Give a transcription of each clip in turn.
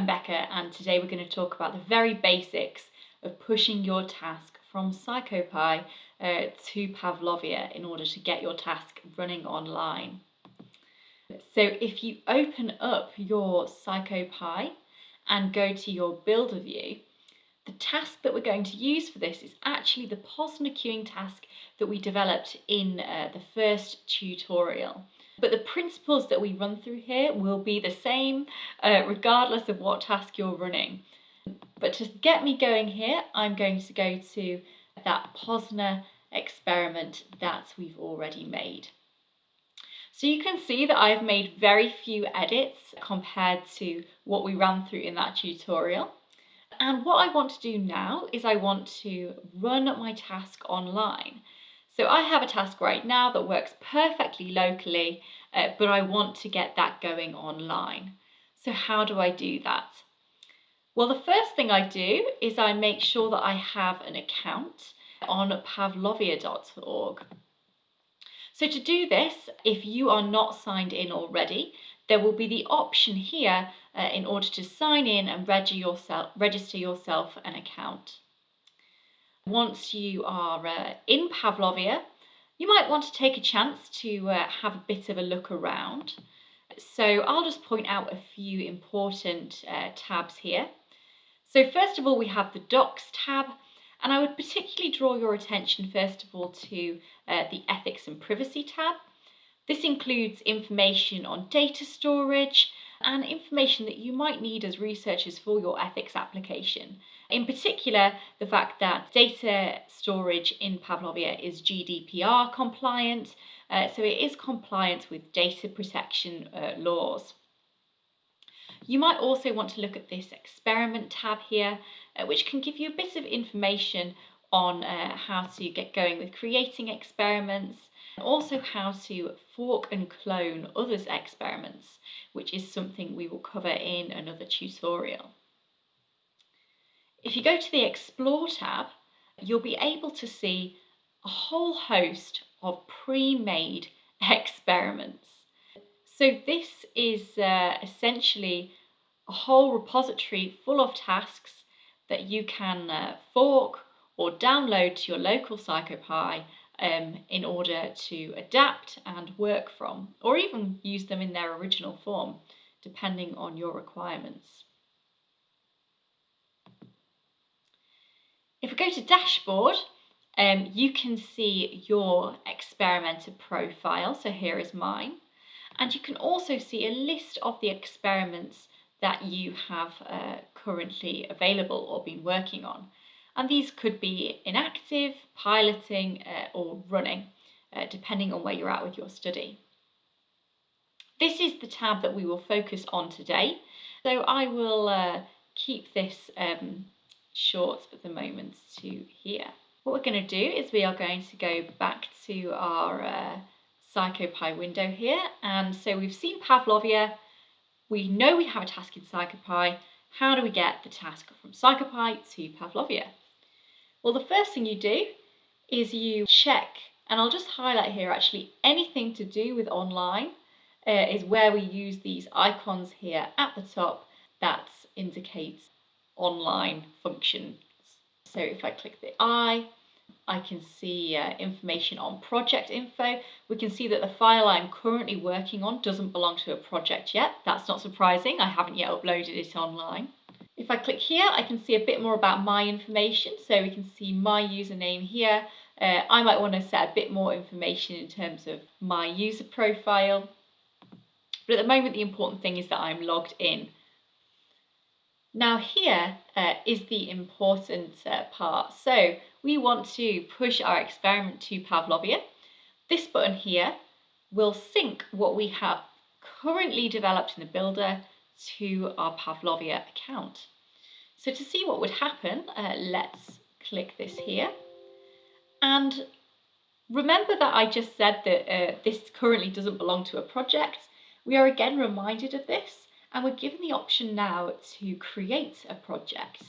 I'm Becca, and today we're going to talk about the very basics of pushing your task from PsychoPy to Pavlovia in order to get your task running online. So if you open up your PsychoPy and go to your Builder view, the task that we're going to use for this is actually the Posner queuing task that we developed in the first tutorial. But the principles that we run through here will be the same regardless of what task you're running. But to get me going here, I'm going to go to that Posner experiment that we've already made. So you can see that I've made very few edits compared to what we ran through in that tutorial. And what I want to do now is I want to run my task online. So I have a task right now that works perfectly locally, but I want to get that going online. So how do I do that? Well, the first thing I do is I make sure that I have an account on pavlovia.org. So to do this, if you are not signed in already, there will be the option here in order to sign in and register yourself an account. Once you are in Pavlovia, you might want to take a chance to have a bit of a look around. So I'll just point out a few important tabs here. So first of all, we have the Docs tab, and I would particularly draw your attention first of all to the Ethics and Privacy tab. This includes information on data storage and information that you might need as researchers for your ethics application. In particular, the fact that data storage in Pavlovia is GDPR compliant, so it is compliant with data protection laws. You might also want to look at this experiment tab here, which can give you a bit of information on how to get going with creating experiments, and also how to fork and clone others' experiments, which is something we will cover in another tutorial. If you go to the Explore tab, you'll be able to see a whole host of pre-made experiments. So this is essentially a whole repository full of tasks that you can fork or download to your local PsychoPy in order to adapt and work from, or even use them in their original form, depending on your requirements. If we go to Dashboard, you can see your experimenter profile. So here is mine. And you can also see a list of the experiments that you have currently available or been working on. And these could be inactive, piloting, or running, depending on where you're at with your study. This is the tab that we will focus on today. So I will keep this short at the moment to here. What we're going to do is we are going to go back to our PsychoPy window here, and so we've seen Pavlovia, we know we have a task in PsychoPy. How do we get the task from PsychoPy to Pavlovia? Well, the first thing you do is you check, and I'll just highlight here actually anything to do with online is where we use these icons here at the top that indicates online functions. So if I click the I can see information on project info. We can see that the file I'm currently working on doesn't belong to a project yet. That's not surprising, I haven't yet uploaded it online. If I click here, I can see a bit more about my information. So we can see my username here. I might want to set a bit more information in terms of my user profile. But at the moment, the important thing is that I'm logged in. Now here is the important part. So we want to push our experiment to Pavlovia. This button here will sync what we have currently developed in the builder to our Pavlovia account. So to see what would happen, let's click this here. And remember that I just said that this currently doesn't belong to a project. We are again reminded of this, and we're given the option now to create a project.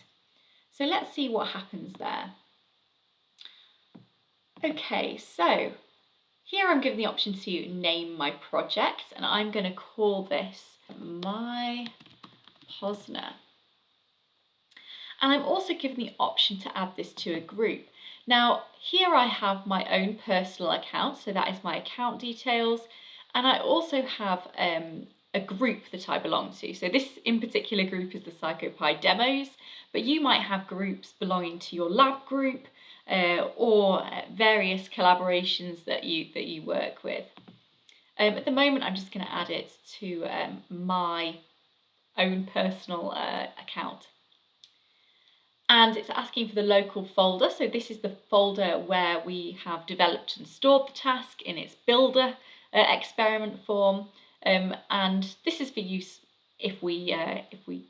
So let's see what happens there. Okay, so here I'm given the option to name my project, and I'm going to call this My Posner. And I'm also given the option to add this to a group. Now, here I have my own personal account, so that is my account details, and I also have a group that I belong to. So this in particular group is the PsychoPy demos, but you might have groups belonging to your lab group or various collaborations that you work with. At the moment, I'm just going to add it to my own personal account. And it's asking for the local folder. So this is the folder where we have developed and stored the task in its builder experiment form. And this is for use if we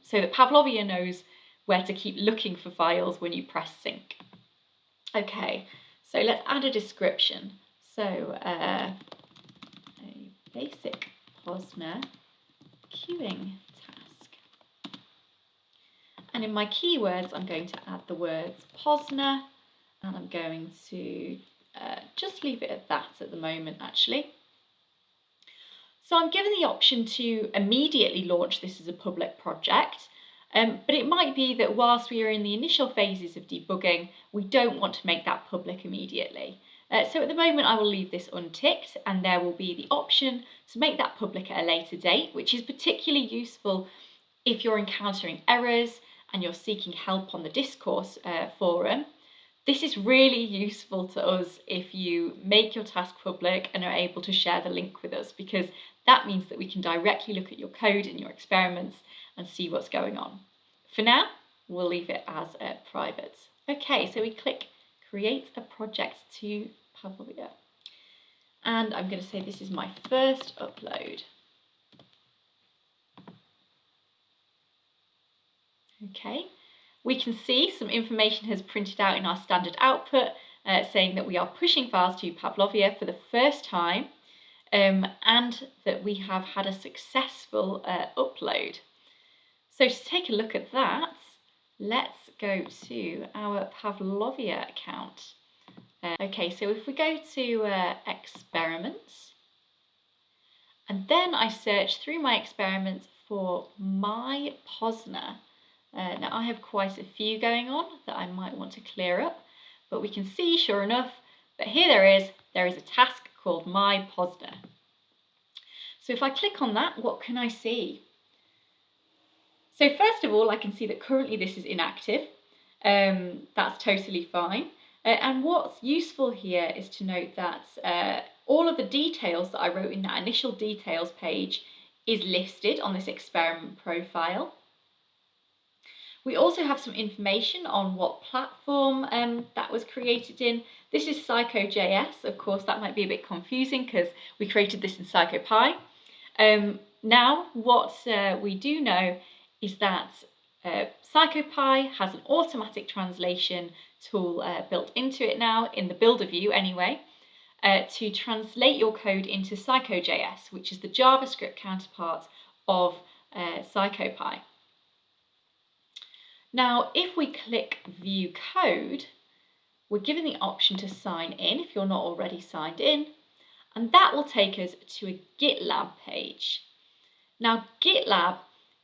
so that Pavlovia knows where to keep looking for files when you press sync. Okay, so let's add a description. So a basic Posner queuing task. And in my keywords, I'm going to add the words Posner, and I'm going to just leave it at that at the moment, actually. So I'm given the option to immediately launch this as a public project, but it might be that whilst we are in the initial phases of debugging, we don't want to make that public immediately. So at the moment I will leave this unticked, and there will be the option to make that public at a later date, which is particularly useful if you're encountering errors and you're seeking help on the discourse forum. This is really useful to us if you make your task public and are able to share the link with us, because that means that we can directly look at your code and your experiments and see what's going on. For now, we'll leave it as private. Okay, so we click Create a Project to Pavlovia. And I'm going to say this is my first upload. Okay, we can see some information has printed out in our standard output saying that we are pushing files to Pavlovia for the first time and that we have had a successful upload. So to take a look at that, let's go to our Pavlovia account. Okay, so if we go to experiments, and then I search through my experiments for my Posner. Now I have quite a few going on that I might want to clear up, but we can see, sure enough, that here there is a task called My Posner. So if I click on that, what can I see? So first of all, I can see that currently this is inactive. That's totally fine. And what's useful here is to note that all of the details that I wrote in that initial details page is listed on this experiment profile. We also have some information on what platform that was created in. This is Psycho.js. Of course, that might be a bit confusing because we created this in PsychoPy. Now, what we do know is that PsychoPy has an automatic translation tool built into it now, in the builder view anyway, to translate your code into Psycho.js, which is the JavaScript counterpart of PsychoPy. Now, if we click View Code, we're given the option to sign in if you're not already signed in, and that will take us to a GitLab page. Now, GitLab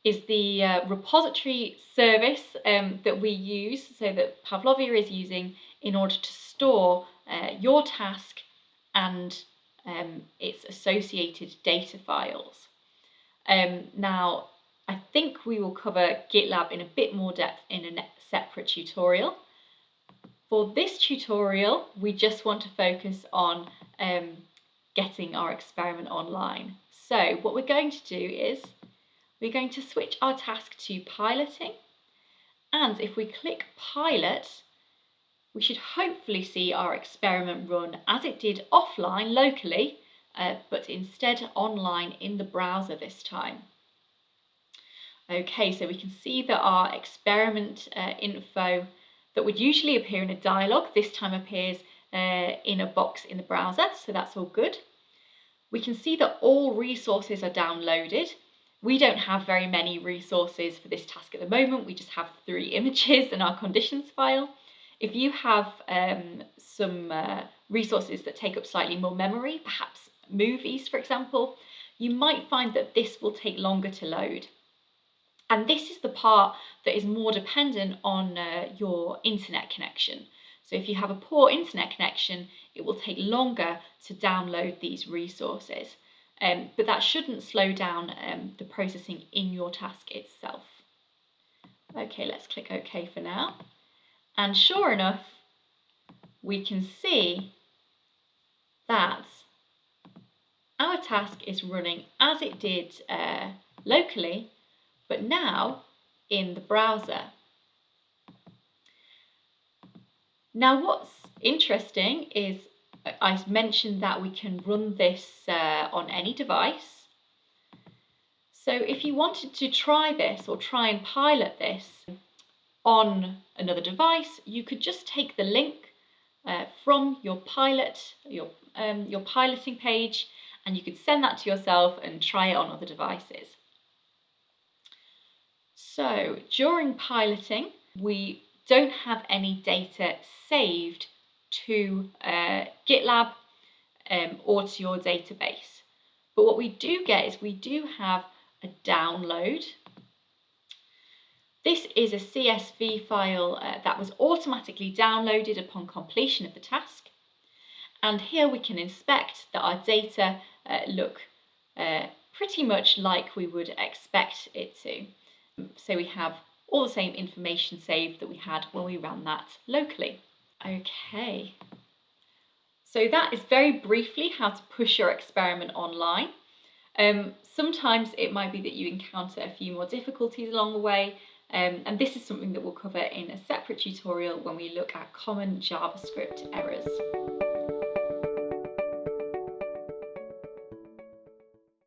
is the repository service that we use, so that Pavlovia is using in order to store your task and its associated data files. Now, I think we will cover GitLab in a bit more depth in a separate tutorial. For this tutorial, we just want to focus on getting our experiment online. So what we're going to do is we're going to switch our task to piloting, and if we click pilot, we should hopefully see our experiment run as it did offline locally, but instead online in the browser this time. Okay, so we can see that our experiment info that would usually appear in a dialog this time appears in a box in the browser, so that's all good. We can see that all resources are downloaded. We don't have very many resources for this task at the moment. We just have 3 images in our conditions file. If you have some resources that take up slightly more memory, perhaps movies, for example, you might find that this will take longer to load. And this is the part that is more dependent on your internet connection. So if you have a poor internet connection, it will take longer to download these resources. But that shouldn't slow down the processing in your task itself. Okay, let's click OK for now. And sure enough, we can see that our task is running as it did locally, but now in the browser. Now what's interesting is I mentioned that we can run this on any device. So if you wanted to try this or try and pilot this on another device, you could just take the link from your piloting page, and you could send that to yourself and try it on other devices. So during piloting, we don't have any data saved to GitLab or to your database. But what we do get is we do have a download. This is a CSV file that was automatically downloaded upon completion of the task. And here we can inspect that our data look pretty much like we would expect it to. So we have all the same information saved that we had when we ran that locally. Okay, so that is very briefly how to push your experiment online. Sometimes it might be that you encounter a few more difficulties along the way, and this is something that we'll cover in a separate tutorial when we look at common JavaScript errors.